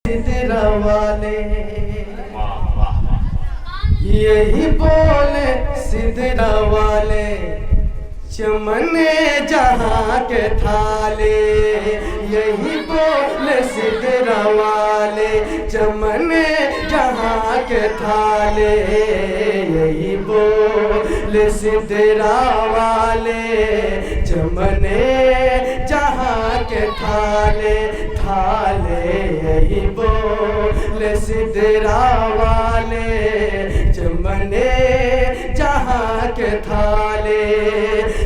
सिदरा वाले यही बोले सिदरा वाले चमने जहाँ के थाले यही बोले सिदरा वाले चमने जहाँ के थाले यही बोले सिदरा वाले चमने जहाँ के थाले थाले यही बोले सिदरा वाले चमने जहाँ के थाले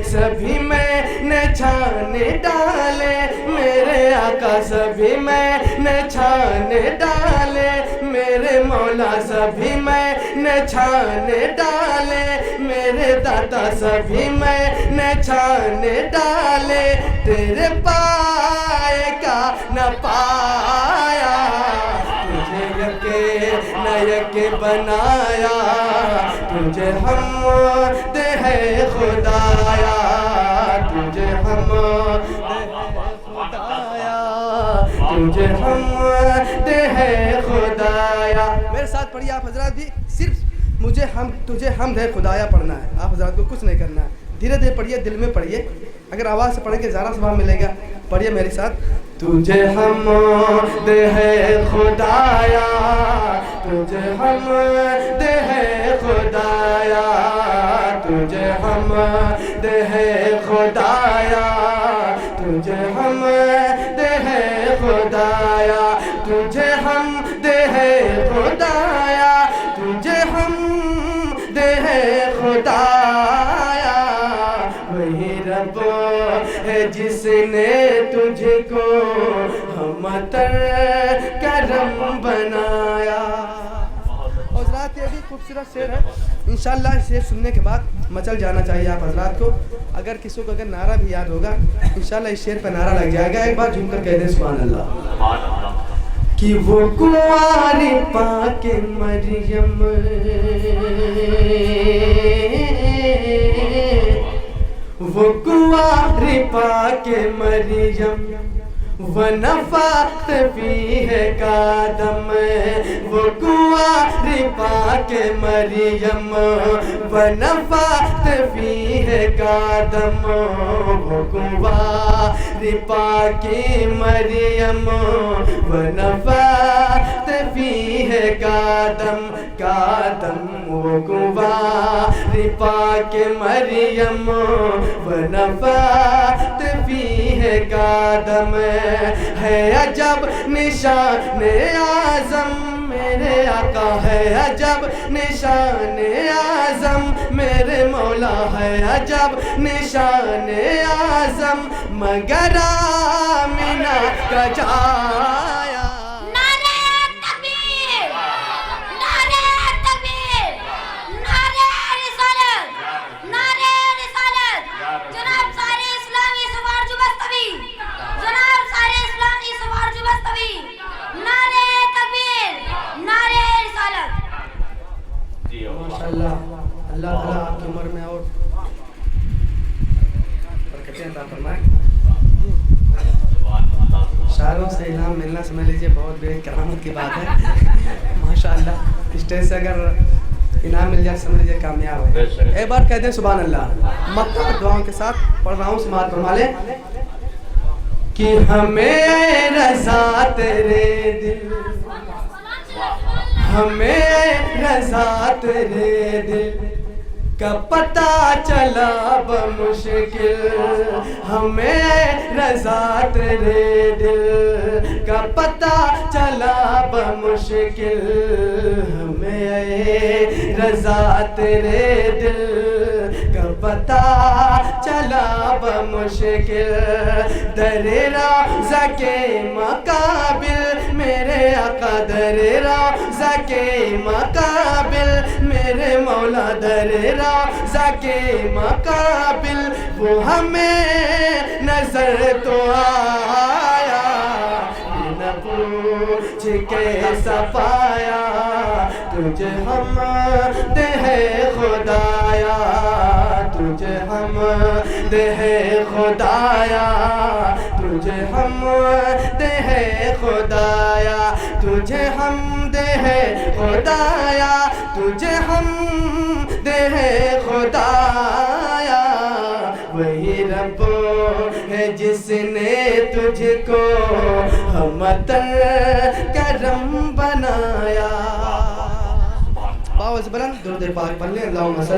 सभी मैंने छाने डाले मेरे आका सभी मैंने छाने डाले मेरे मौला सभी मैंने छाने डाले मेरे दाता सभी मैंने छाने डाले तेरे पाए का न पाया तुझे यके न यके बनाया तुझे हम दे है खुदाया तुझे हम खुदाया तुझे हम दे है खुदाया। मेरे साथ पढ़िए आप हजरात भी, सिर्फ मुझे हम तुझे हम दे खुदाया पढ़ना है। आप हजरात को कुछ नहीं करना है, धीरे धीरे पढ़िए, दिल में पढ़िए। अगर आवाज़ से पढ़ेंगे ज़्यादा सवाब मिलेगा। पढ़िए मेरे साथ। तुझे हम दे है खुदाया तुझे हम दे है खुदाया तुझे हम दे है खुदाया तुझे हम दे है खुदाया तुझे हम दे है खुदाया तुझे हम दे है खुदाया वही रब है जिसने तुझको हमतर करम बनाया। हज़रात ये भी खूबसूरत शेर है, इंशाअल्लाह शेर सुनने के बाद मचल जाना चाहिए आप हज़रात को। अगर किसी को अगर नारा भी याद होगा इंशाअल्लाह इस शेर पर नारा लग जाएगा। एक बार झूम कर कह दें सुभान अल्लाह। कि वो कुंवारी पाके मरियम वो कुंवारी पाके मरियम वनफ़ात फ़ीहे कादम वो कुंवारी पाके मरियम वनफ़ात फ़ीहे कादम वो कुंवारी पाके मरियम वनफ़ात फ़ीहे कादम कादम वो कुंवारी पाके मरियम वनफ़ात फ़ीहे कादम है अजब निशान आज़म मेरे आका है अजब निशान आज़म मेरे मौला है अजब निशान आज़म मगर आमिना का जाया। अल्लाह ताला आपकी उम्र में और बरकतें अता फरमाए। शायरों से इनाम मिलना समझ लीजिए बहुत बड़ी करामत की बात है। माशाअल्लाह स्टेज से अगर इनाम मिल जाए समझ लीजिए कामयाब है। एक बार कहते हैं सुभान अल्लाह। मक्का दुआओं के साथ पढ़ रहा हूँ, समाअत फरमा ले। कि हमें रज़ा तेरे दिल हमें रज़ा तेरे दिल का पता चला बमुश्किल हमें रज़ा तेरे दिल का पता चला बमुश्किल हमें रज़ा तेरे दिल का पता चला बमुश्किल दरे रौज़ा के मकाबिल मेरे आका दरे रौज़ा के मकाबिल मेरे मौला दरे रौज़ा के मकाबिल वो हमें नजर तो आया न पूछ कैसा पाया तुझे हम दे है खुदाया तुझे हम दे है खुदाया تجھے حمد ہے خدایا تجھے حمد ہے خدایا تجھے حمد ہے خدایا وہی رب ہے جس نے تجھ کو ہمتر کرم بنایا. باوز بلند درود پاک پڑھ لیں. اللہم صلی